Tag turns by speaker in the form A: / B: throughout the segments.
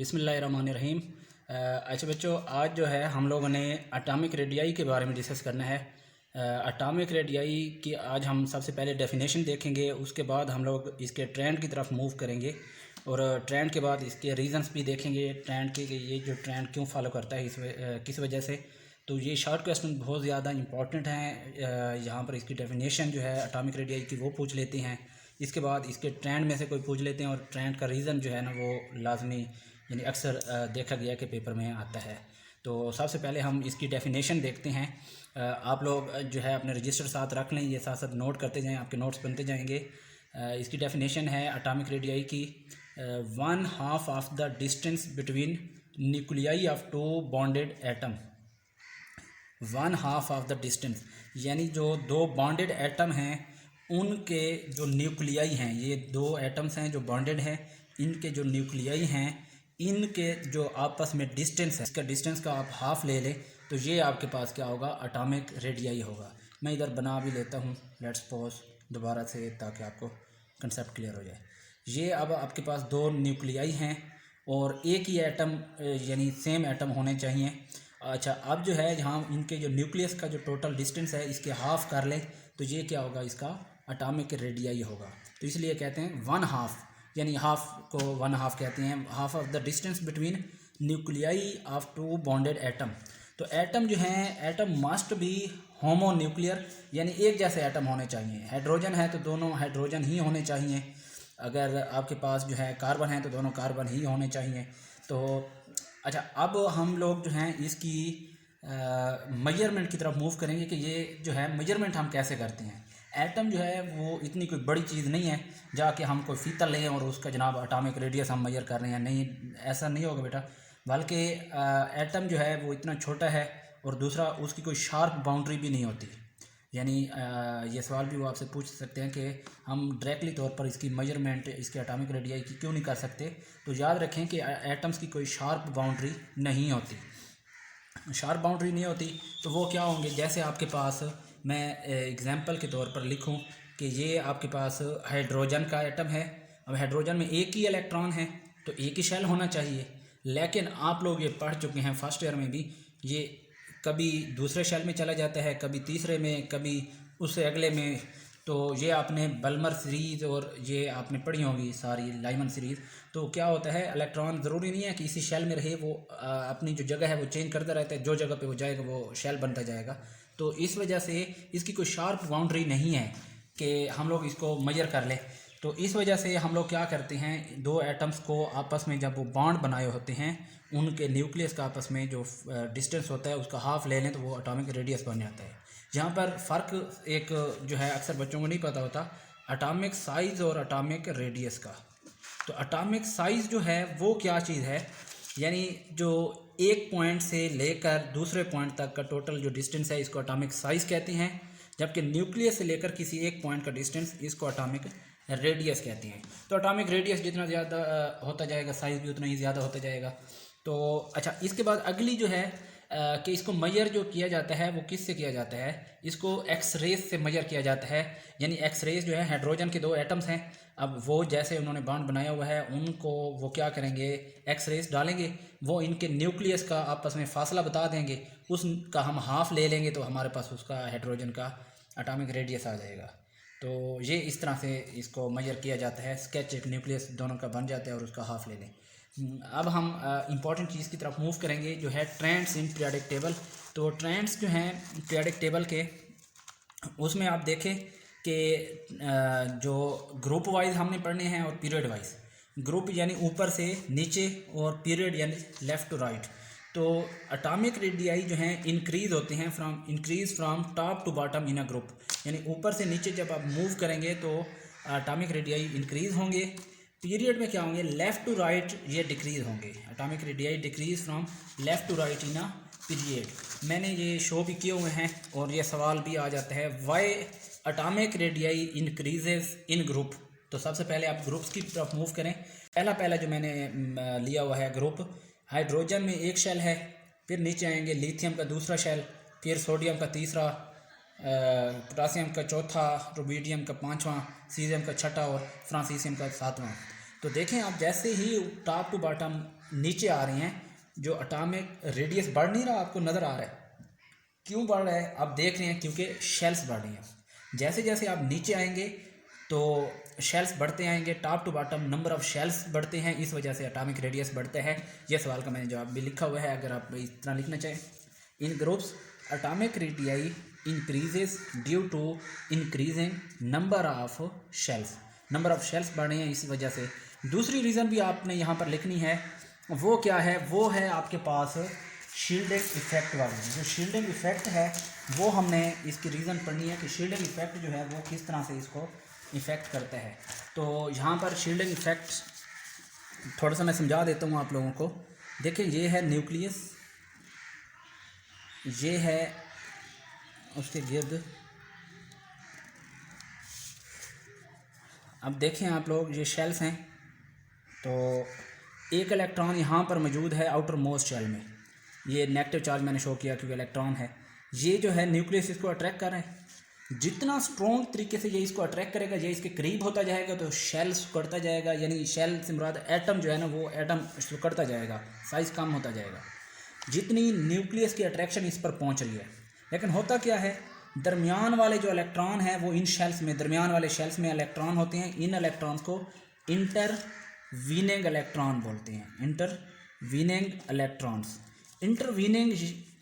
A: बिस्मिल्लाहिर्रहमानिर्रहीम। अच्छा बच्चों, आज जो है हम लोगों ने एटॉमिक रेडियाई के बारे में डिस्कस करना है। एटॉमिक रेडियाई की आज हम सबसे पहले डेफिनेशन देखेंगे, उसके बाद हम लोग इसके ट्रेंड की तरफ मूव करेंगे और ट्रेंड के बाद इसके रीज़न्स भी देखेंगे ट्रेंड के कि ये जो ट्रेंड क्यों फॉलो करता है, किस वजह से। तो ये शॉर्ट क्वेश्चन बहुत ज़्यादा इंपॉर्टेंट हैं। यहाँ पर इसकी डेफिनेशन जो है एटॉमिक रेडियाई की वो पूछ लेते हैं, इसके बाद इसके ट्रेंड में से कोई पूछ लेते हैं और ट्रेंड का रीज़न जो है ना वो लाजमी यानी अक्सर देखा गया कि पेपर में आता है। तो सबसे पहले हम इसकी डेफिनेशन देखते हैं। आप लोग जो है अपने रजिस्टर साथ रख लें, ये साथ साथ नोट करते जाएं, आपके नोट्स बनते जाएंगे। इसकी डेफिनेशन है एटॉमिक रेडियाई की, 1/2 of the distance between nuclei of two bonded atom. 1/2 of the distance यानी जो दो बॉन्डेड एटम हैं उनके जो न्यूक्लियाई हैं, ये दो एटम्स हैं जो बॉन्डेड हैं, इनके जो न्यूक्लियाई हैं इनके जो आपस में डिस्टेंस है, इसका डिस्टेंस का आप हाफ ले लें तो ये आपके पास क्या होगा, एटॉमिक रेडियाई होगा। मैं इधर बना भी लेता हूँ, लेट्स सपोज दोबारा से, ताकि आपको कंसेप्ट क्लियर हो जाए। ये अब आपके पास दो न्यूक्लियाई हैं और एक ही एटम यानी सेम एटम होने चाहिए। अच्छा, अब जो है यहाँ इनके जो न्यूक्लियस का जो टोटल डिस्टेंस है इसके हाफ कर लें तो ये क्या होगा, इसका एटॉमिक रेडियाई होगा। तो इसलिए कहते हैं 1/2 यानी हाफ को 1/2 कहते हैं, half of the distance between nuclei of two bonded atom. तो एटम जो हैं, atom must be homonuclear यानी एक जैसे एटम होने चाहिए। हाइड्रोजन है तो दोनों हाइड्रोजन ही होने चाहिए, अगर आपके पास जो है कार्बन है तो दोनों कार्बन ही होने चाहिए। तो अच्छा, अब हम लोग जो हैं इसकी मेजरमेंट की तरफ मूव करेंगे कि ये जो है मेजरमेंट हम कैसे करते हैं। एटम जो है वो इतनी कोई बड़ी चीज़ नहीं है जाके हम कोई फीता लें और उसका जनाब एटॉमिक रेडियस हम मेजर कर रहे हैं, नहीं, ऐसा नहीं होगा बेटा। बल्कि एटम जो है वो इतना छोटा है और दूसरा उसकी कोई शार्प बाउंड्री भी नहीं होती। यानी ये सवाल भी वो आपसे पूछ सकते हैं कि हम डायरेक्टली तौर पर इसकी मेजरमेंट इसके एटॉमिक रेडियाई की क्यों नहीं कर सकते। तो याद रखें कि एटम्स की कोई शार्प बाउंड्री नहीं होती। शार्प बाउंड्री नहीं होती तो वो क्या होंगे, जैसे आपके पास मैं एग्जांपल के तौर पर लिखूं कि ये आपके पास हाइड्रोजन का एटम है। अब हाइड्रोजन में एक ही इलेक्ट्रॉन है तो एक ही शेल होना चाहिए, लेकिन आप लोग ये पढ़ चुके हैं फर्स्ट ईयर में भी, ये कभी दूसरे शेल में चला जाता है, कभी तीसरे में, कभी उससे अगले में। तो ये आपने बल्मर सीरीज़ और ये आपने पढ़ी होगी सारी लाइमन सीरीज़। तो क्या होता है, इलेक्ट्रॉन ज़रूरी नहीं है कि इसी शेल में रहे, वो अपनी जो जगह है वो चेंज करता रहता है, जो जगह पे वो जाएगा वो शेल बनता जाएगा। तो इस वजह से इसकी कोई शार्प बाउंड्री नहीं है कि हम लोग इसको मेजर कर लें। तो इस वजह से हम लोग क्या करते हैं, दो एटम्स को आपस में जब वो बॉन्ड बनाए होते हैं उनके न्यूक्लियस का आपस में जो डिस्टेंस होता है उसका हाफ ले लें तो वो एटॉमिक रेडियस बन जाता है। यहाँ पर फ़र्क एक जो है अक्सर बच्चों को नहीं पता होता, एटॉमिक साइज़ और एटॉमिक रेडियस का। तो एटॉमिक साइज़ जो है वो क्या चीज़ है, यानी जो एक पॉइंट से लेकर दूसरे पॉइंट तक का टोटल जो डिस्टेंस है इसको एटॉमिक साइज़ कहते हैं, जबकि न्यूक्लियस से लेकर किसी एक पॉइंट का डिस्टेंस इसको एटॉमिक रेडियस कहते हैं। तो एटॉमिक रेडियस जितना ज़्यादा होता जाएगा साइज़ भी उतना ही ज़्यादा होता जाएगा। तो अच्छा, इसके बाद अगली जो है कि इसको मेजर जो किया जाता है वो किस से किया जाता है, इसको एक्स रेज से मेजर किया जाता है। यानी एक्स रेज जो है, हाइड्रोजन के दो एटम्स हैं, अब वो जैसे उन्होंने बॉन्ड बनाया हुआ है उनको वो क्या करेंगे, एक्स रेज डालेंगे, वो इनके न्यूक्लियस का आपस में फासला बता देंगे, उसका हम हाफ ले लेंगे तो हमारे पास उसका हाइड्रोजन का एटॉमिक रेडियस आ जाएगा। तो ये इस तरह से इसको मेजर किया जाता है, स्केच एक न्यूक्लियस दोनों का बन जाता है और उसका हाफ ले लें। अब हम इम्पॉर्टेंट चीज़ की तरफ मूव करेंगे जो है ट्रेंड्स इन पीरियोडिक टेबल। तो ट्रेंड्स जो हैं पीरियोडिक टेबल के, उसमें आप देखें कि जो ग्रुप वाइज हमने पढ़ने हैं और पीरियड वाइज। ग्रुप यानी ऊपर से नीचे और पीरियड यानी लेफ़्ट टू राइट। तो एटॉमिक रेडियाई जो हैं इंक्रीज़ होते हैं from top to bottom in a group, यानी ऊपर से नीचे जब आप मूव करेंगे तो एटॉमिक रेडियाई इंक्रीज़ होंगे। पीरियड में क्या होंगे, लेफ़्ट टू राइट ये डिक्रीज़ होंगे। Atomic radii decrease from left to right in a period. मैंने ये शो भी किए हुए हैं और ये सवाल भी आ जाता है, why atomic radii increases in group. तो सबसे पहले आप ग्रुप्स की तरफ मूव करें। पहला जो मैंने लिया हुआ है ग्रुप, हाइड्रोजन में एक शेल है, फिर नीचे आएंगे लिथियम का दूसरा शेल, फिर सोडियम का तीसरा, पोटासियम का चौथा, रुबिडियम का पाँचवां, सीजियम का छठा और फ्रांसीसियम का सातवां। तो देखें आप, जैसे ही टॉप टू बॉटम नीचे आ रहे हैं, जो एटॉमिक रेडियस बढ़ नहीं रहा, आपको नज़र आ रहा है। क्यों बढ़ रहा है? आप देख रहे हैं क्योंकि शेल्स बढ़ रही हैं। जैसे जैसे आप नीचे आएंगे तो शेल्स बढ़ते आएंगे, top to bottom number of shells बढ़ते हैं, इस वजह से एटॉमिक रेडियस बढ़ता है। ये सवाल का मैंने जवाब भी लिखा हुआ है, अगर आप इस तरह लिखना चाहें। In groups atomic radii increases due to increasing number of shells. Number of shells बढ़ रहे हैं इस वजह से। दूसरी रीज़न भी आपने यहाँ पर लिखनी है, वो क्या है? वो है आपके पास शील्डिंग इफेक्ट वाली। जो शील्डिंग इफेक्ट है वो हमने इसकी रीज़न पढ़नी है कि शील्डिंग इफेक्ट जो है वो किस तरह से इसको इफ़ेक्ट करता है। तो यहाँ पर शील्डिंग इफेक्ट थोड़ा सा मैं समझा देता हूँ आप लोगों को। देखिए, ये है न्यूक्लियस, ये है उसके गिर्द। अब देखें आप लोग, ये शेल्स हैं, तो एक इलेक्ट्रॉन यहाँ पर मौजूद है आउटर मोस्ट शेल में। ये नेगेटिव चार्ज मैंने शो किया क्योंकि इलेक्ट्रॉन है। ये जो है न्यूक्लियस इसको अट्रैक्ट कर रहे हैं। जितना स्ट्रॉन्ग तरीके से ये इसको अट्रैक्ट करेगा, ये इसके करीब होता जाएगा तो शेल सिकुड़ता जाएगा, यानी शेल से मुराद एटम जो है ना, वो एटम सिकुड़ता जाएगा, साइज़ कम होता जाएगा जितनी न्यूक्लियस की अट्रैक्शन इस पर पहुंच रही है। लेकिन होता क्या है, दरमियान वाले जो इलेक्ट्रॉन हैं वो इन शेल्स में, दरमियान वाले शेल्स में इलेक्ट्रॉन होते हैं। इन इलेक्ट्रॉन्स को इंटरवीनिंग इलेक्ट्रॉन बोलते हैं। इंटरवीनिंग इलेक्ट्रॉन्स, इंटरवीनिंग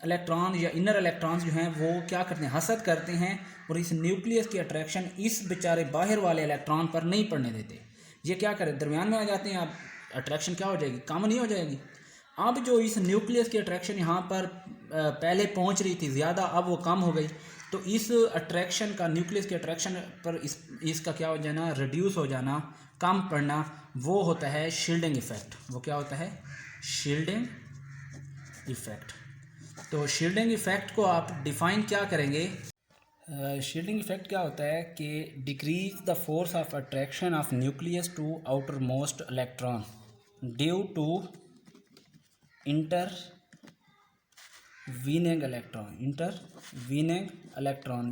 A: इलेक्ट्रॉन या इनर इलेक्ट्रॉन्स जो हैं वो क्या करते हैं? हसद करते हैं और इस न्यूक्लियस की अट्रैक्शन इस बेचारे बाहर वाले इलेक्ट्रॉन पर नहीं पड़ने देते। ये क्या करें? दरमियान में आ जाते हैं। अब अट्रैक्शन क्या हो जाएगी? कम नहीं हो जाएगी। अब जो इस न्यूक्लियस की अट्रैक्शन यहाँ पर पहले पहुँच रही थी ज़्यादा, अब वो कम हो गई। तो इस अट्रैक्शन का, न्यूक्लियस के अट्रैक्शन पर इसका क्या हो जाना? रिड्यूस हो जाना, कम पड़ना, वो होता है शील्डिंग इफेक्ट। वो क्या होता है? Shielding effect. तो शील्डिंग इफेक्ट को आप डिफाइन क्या करेंगे? शील्डिंग इफेक्ट क्या होता है कि decrease the force of attraction of nucleus to outermost electron due to intervening electron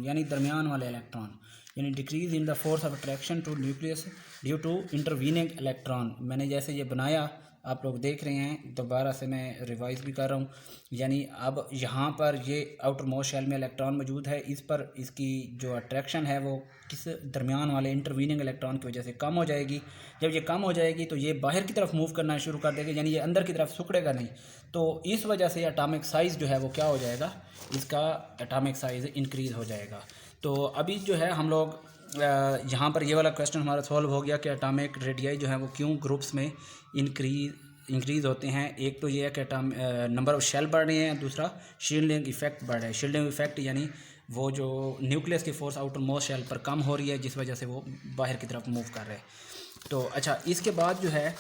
A: यानी दरमियान वाले इलेक्ट्रॉन, यानी decrease in the force of attraction to nucleus due to intervening electron. मैंने जैसे ये बनाया, आप लोग देख रहे हैं, दोबारा से मैं रिवाइज भी कर रहा हूँ। यानी अब यहाँ पर ये आउटर मोस्ट शेल में इलेक्ट्रॉन मौजूद है, इस पर इसकी जो अट्रैक्शन है वो किस दरमियान वाले इंटरवीनिंग इलेक्ट्रॉन की वजह से कम हो जाएगी। जब ये कम हो जाएगी तो ये बाहर की तरफ मूव करना शुरू कर देगा, यानी ये अंदर की तरफ सिकुड़ेगा नहीं। तो इस वजह से एटॉमिक साइज़ जो है वो क्या हो जाएगा? इसका एटॉमिक साइज़ इंक्रीज़ हो जाएगा। तो अभी जो है हम लोग यहाँ पर ये वाला क्वेश्चन हमारा सॉल्व हो गया कि एटॉमिक रेडियाई जो है वो क्यों ग्रुप्स में इंक्रीज़ होते हैं। एक तो ये है कि नंबर ऑफ शेल बढ़ रहे हैं, दूसरा शील्डिंग इफेक्ट बढ़ रहा है। शील्डिंग इफेक्ट यानी वो जो न्यूक्लियस की फोर्स आउटर मोस्ट शेल पर कम हो रही है, जिस वजह से वो बाहर की तरफ मूव कर रहे हैं। तो अच्छा, इसके बाद जो है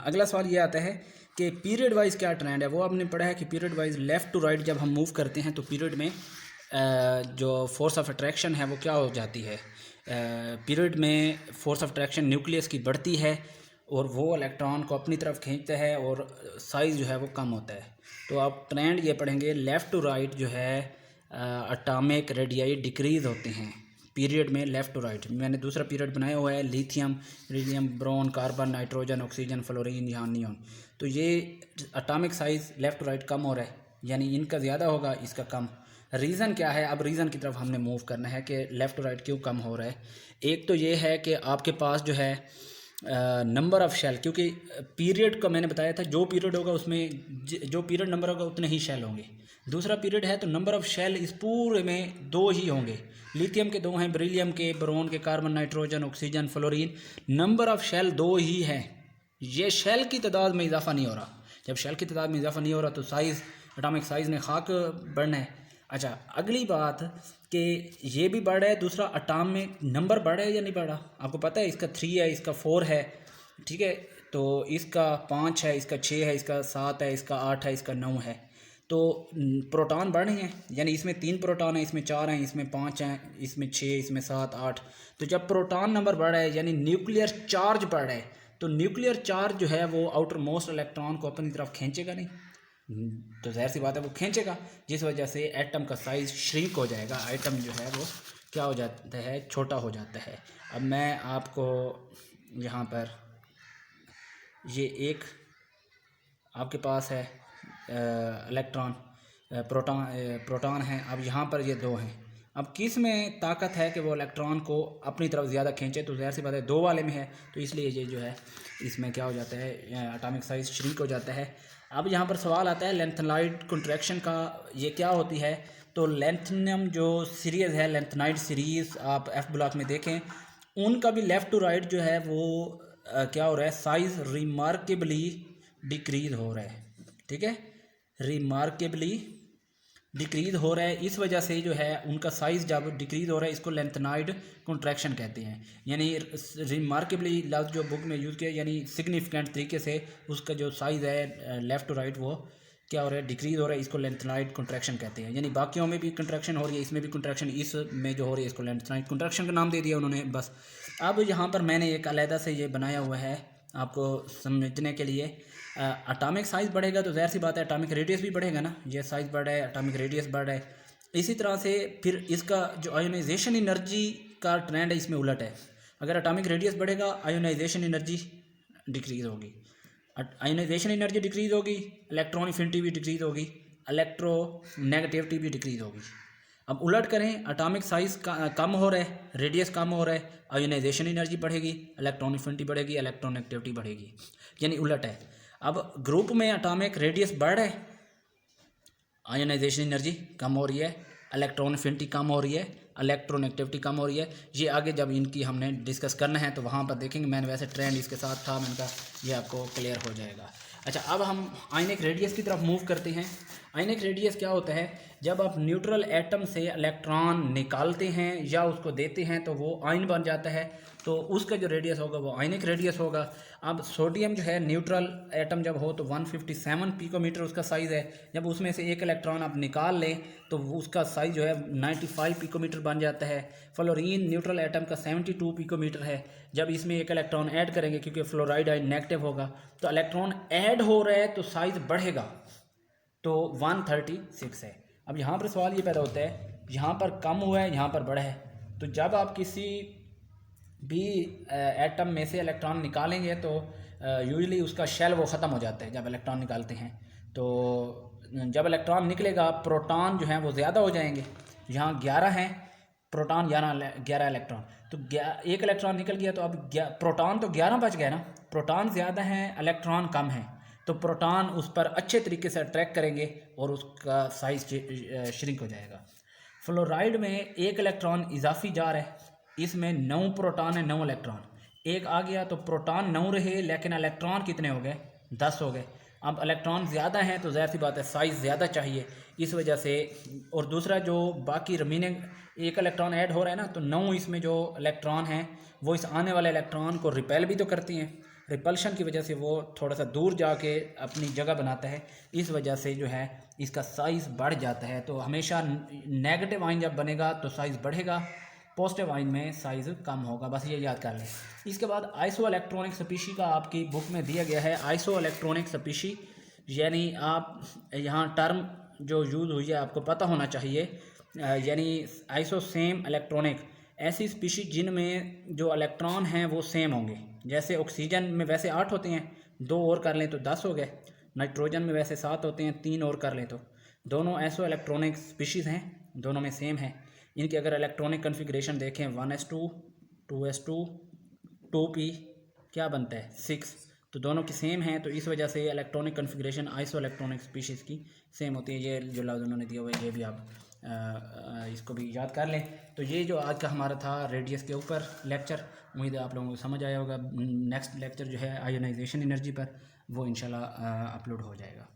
A: अगला सवाल ये आता है कि पीरियड वाइज क्या ट्रेंड है। वो आपने पढ़ा है कि period wise left to right जब हम मूव करते हैं तो पीरियड में जो फोर्स ऑफ अट्रैक्शन है वो क्या हो जाती है? पीरियड में फोर्स ऑफ अट्रैक्शन न्यूक्लियस की बढ़ती है और वो इलेक्ट्रॉन को अपनी तरफ खींचता है और साइज़ जो है वो कम होता है। तो आप ट्रेंड ये पढ़ेंगे, लेफ़्ट टू राइट जो है एटॉमिक रेडियाई डिक्रीज़ होते हैं पीरियड में, लेफ़्ट टू राइट। मैंने दूसरा पीरियड बनाया हुआ है, lithium, helium, boron, carbon, nitrogen, oxygen, fluorine, यहाँ नियॉन। तो ये atomic size left to right कम हो रहा है, यानी इनका ज़्यादा होगा, इसका कम। रीज़न क्या है? अब रीज़न की तरफ हमने मूव करना है कि लेफ़्ट टू राइट क्यों कम हो रहा है। एक तो ये है कि आपके पास जो है नंबर ऑफ़ शेल, क्योंकि पीरियड का मैंने बताया था, जो पीरियड होगा उसमें जो पीरियड नंबर होगा उतने ही शेल होंगे। दूसरा पीरियड है तो नंबर ऑफ़ शेल इस पूरे में 2 ही होंगे। लिथियम के 2 हैं, बेरिलियम के, बोरोन के, carbon, nitrogen, oxygen, fluorine, number of shell 2 ही हैं। ये शेल की तादाद में इजाफा नहीं हो रहा। जब शेल की तादाद में इजाफा नहीं हो रहा तो साइज़, एटॉमिक साइज़ ने खाक बढ़ना है। अच्छा, अगली बात कि ये भी बढ़ रहा है, दूसरा एटॉमिक नंबर बढ़ रहा है या नहीं बढ़ रहा? आपको पता है इसका 3 है, इसका 4 है, ठीक है, तो इसका 5 है, इसका 6 है, इसका 7 है, इसका 8 है, इसका 9 है। तो प्रोटॉन बढ़ रहे हैं, यानी इसमें 3 प्रोटॉन हैं, इसमें 4 हैं, इसमें 5 हैं, इसमें 6, इसमें 7, 8। तो जब प्रोटॉन नंबर बढ़ रहा है यानी न्यूक्लियर चार्ज बढ़ रहा है, तो न्यूक्लियर चार्ज जो है वो आउटर मोस्ट इलेक्ट्रॉन को अपनी तरफ खींचेगा नहीं। तो जाहिर सी बात है वो खींचेगा, जिस वजह से एटम का साइज़ श्रिंक हो जाएगा, एटम जो है वो क्या हो जाता है? छोटा हो जाता है। अब मैं आपको यहाँ पर ये एक आपके पास है इलेक्ट्रॉन, प्रोटॉन है। अब यहाँ पर ये दो हैं। अब किस में ताकत है कि वो इलेक्ट्रॉन को अपनी तरफ ज़्यादा खींचे, तो ज़ाहिर सी बात है दो वाले में है, तो इसलिए ये जो है इसमें क्या हो जाता है, एटॉमिक साइज़ श्रिंक हो जाता है। अब यहाँ पर सवाल आता है लेंथेनाइड कंट्रैक्शन का, ये क्या होती है। तो लेंथेनियम जो सीरीज़ है, लेंथेनाइड सीरीज़ आप एफ ब्लॉक में देखें, उनका भी लेफ़्ट टू राइट जो है वो क्या हो रहा है, साइज़ रिमार्केबली डिक्रीज़ हो रहा है। ठीक है, रिमार्केबली डिक्रीज़ हो रहा है। इस वजह से जो है उनका साइज़ जब डिक्रीज़ हो रहा है, इसको लेंथेनाइड कंट्रैक्शन कहते हैं। यानी रिमार्केबली लफ्ज़ जो बुक में यूज़ किया, यानी सिग्निफिकेंट तरीके से उसका जो साइज़ है लेफ़्ट टू राइट वो क्या हो रहा है, डिक्रीज़ हो रहा है, इसको लेंथेनाइड कंट्रैक्शन कहते हैं। यानी बाकियों में भी कंट्रैक्शन हो रही है, इसमें भी कंट्रैक्शन, इसमें जो हो रही है इसको लेंथेनाइड कंट्रैक्शन का नाम दे दिया उन्होंने बस। अब यहाँ पर मैंने एक अलहदा से ये बनाया हुआ है आपको समझने के लिए। एटॉमिक साइज़ बढ़ेगा तो ज़ाहिर सी बात है एटॉमिक रेडियस भी बढ़ेगा ना, ये साइज़ बढ़ रहा है, एटॉमिक रेडियस बढ़ रहा है। इसी तरह से फिर इसका जो आयोनाइजेशन एनर्जी का ट्रेंड है इसमें उलट है। अगर एटॉमिक रेडियस बढ़ेगा, आयोनाइजेशन एनर्जी डिक्रीज़ होगी। आयोनाइजेशन एनर्जी डिक्रीज़ होगी, इलेक्ट्रॉन एफिनिटी भी डिक्रीज़ होगी, इलेक्ट्रो नेगेटिविटी भी डिक्रीज़ होगी। अब उलट करें, एटॉमिक साइज़ कम हो रहा है, रेडियस कम हो रहा है, आयोनाइजेशन एनर्जी बढ़ेगी, इलेक्ट्रॉन एफिनिटी बढ़ेगी, इलेक्ट्रॉन नेगेटिविटी बढ़ेगी, यानी उलट है। अब ग्रुप में एटॉमिक रेडियस बढ़ रहा है, आयोनाइजेशन एनर्जी कम हो रही है, इलेक्ट्रॉन एफिनिटी कम हो रही है, इलेक्ट्रोनेगेटिविटी कम हो रही है। ये आगे जब इनकी हमने डिस्कस करना है तो वहाँ पर देखेंगे। मैंने वैसे ट्रेंड इसके साथ था, मैंने कहा ये आपको क्लियर हो जाएगा। अच्छा, अब हम आयनिक रेडियस की तरफ मूव करते हैं। आयनिक रेडियस क्या होता है, जब आप न्यूट्रल एटम से इलेक्ट्रॉन निकालते हैं या उसको देते हैं तो वो आयन बन जाता है, तो उसका जो रेडियस होगा वो आयनिक रेडियस होगा। अब सोडियम जो है, न्यूट्रल एटम जब हो तो 157 पिकोमीटर उसका साइज़ है। जब उसमें से एक इलेक्ट्रॉन आप निकाल लें तो उसका साइज़ जो है 95 पिकोमीटर बन जाता है। फ्लोरीन न्यूट्रल एटम का 72 पिकोमीटर है। जब इसमें एक इलेक्ट्रॉन ऐड करेंगे, क्योंकि फ्लोराइड आयन नेगेटिव होगा, तो इलेक्ट्रॉन ऐड हो रहा है तो साइज़ बढ़ेगा, तो 136 है। अब यहाँ पर सवाल ये पैदा होता है, यहाँ पर कम हुआ है, यहाँ पर बढ़ा है, तो जब आप किसी भी एटम में से इलेक्ट्रॉन निकालेंगे तो यूजुअली उसका शेल वो ख़त्म हो जाता है जब इलेक्ट्रॉन निकालते हैं। तो जब इलेक्ट्रॉन निकलेगा, प्रोटॉन जो हैं वो ज़्यादा हो जाएंगे। यहाँ 11 हैं प्रोटॉन, 11 इलेक्ट्रॉन, तो एक इलेक्ट्रॉन निकल गया तो अब प्रोटॉन तो 11 बच गए ना। प्रोटॉन ज़्यादा हैं, इलेक्ट्रॉन कम हैं, तो प्रोटॉन उस पर अच्छे तरीके से अट्रैक्ट करेंगे और उसका साइज़ श्रिंक हो जाएगा। फ्लोराइड में एक इलेक्ट्रॉन इजाफी जा रहा है, इसमें 9 प्रोटॉन है, 9 इलेक्ट्रॉन। एक आ गया तो प्रोटॉन 9 रहे, लेकिन इलेक्ट्रॉन कितने हो गए, 10 हो गए। अब इलेक्ट्रॉन ज़्यादा हैं तो ज़ाहिर सी बात है साइज़ ज़्यादा चाहिए, इस वजह से। और दूसरा जो बाकी रिमेनिंग एक इलेक्ट्रॉन ऐड हो रहा है ना, तो 9 इसमें जो इलेक्ट्रॉन हैं वो इस आने वाले इलेक्ट्रॉन को रिपेल भी तो करती हैं। रिपल्शन की वजह से वो थोड़ा सा दूर जाके अपनी जगह बनाता है, इस वजह से जो है इसका साइज़ बढ़ जाता है। तो हमेशा नेगेटिव आयन जब बनेगा तो साइज़ बढ़ेगा, पॉजिटिव आयन में साइज़ कम होगा, बस ये याद कर लें। इसके बाद आइसो इलेक्ट्रॉनिक स्पीशी का आपकी बुक में दिया गया है। आइसो इलेक्ट्रॉनिक स्पीशी यानी आप यहाँ टर्म जो यूज़ हुई है आपको पता होना चाहिए, यानी आइसो सेम इलेक्ट्रॉनिक, ऐसी स्पीशी जिनमें जो इलेक्ट्रॉन हैं वो सेम होंगे। जैसे ऑक्सीजन में वैसे 8 होते हैं, 2 और कर लें तो 10 हो गए। नाइट्रोजन में वैसे 7 होते हैं, 3 और कर लें तो। दोनों आइसो इलेक्ट्रॉनिक स्पीशीज़ हैं, दोनों में सेम है। इनकी अगर इलेक्ट्रॉनिक कन्फिग्रेशन देखें 1s2 2s2 2p क्या बनता है 6, तो दोनों की सेम है, तो इस वजह से electronic configuration iso electronic species की सेम होती है। ये जो लफ्ज़ उन्होंने दिया हुआ है ये भी आप इसको भी याद कर लें। तो ये जो आज का हमारा था रेडियस के ऊपर लेक्चर, उम्मीद है आप लोगों को समझ आया होगा। नेक्स्ट लेक्चर जो है आयोनाइजेशन एनर्जी पर, वो इंशाल्लाह अपलोड हो जाएगा।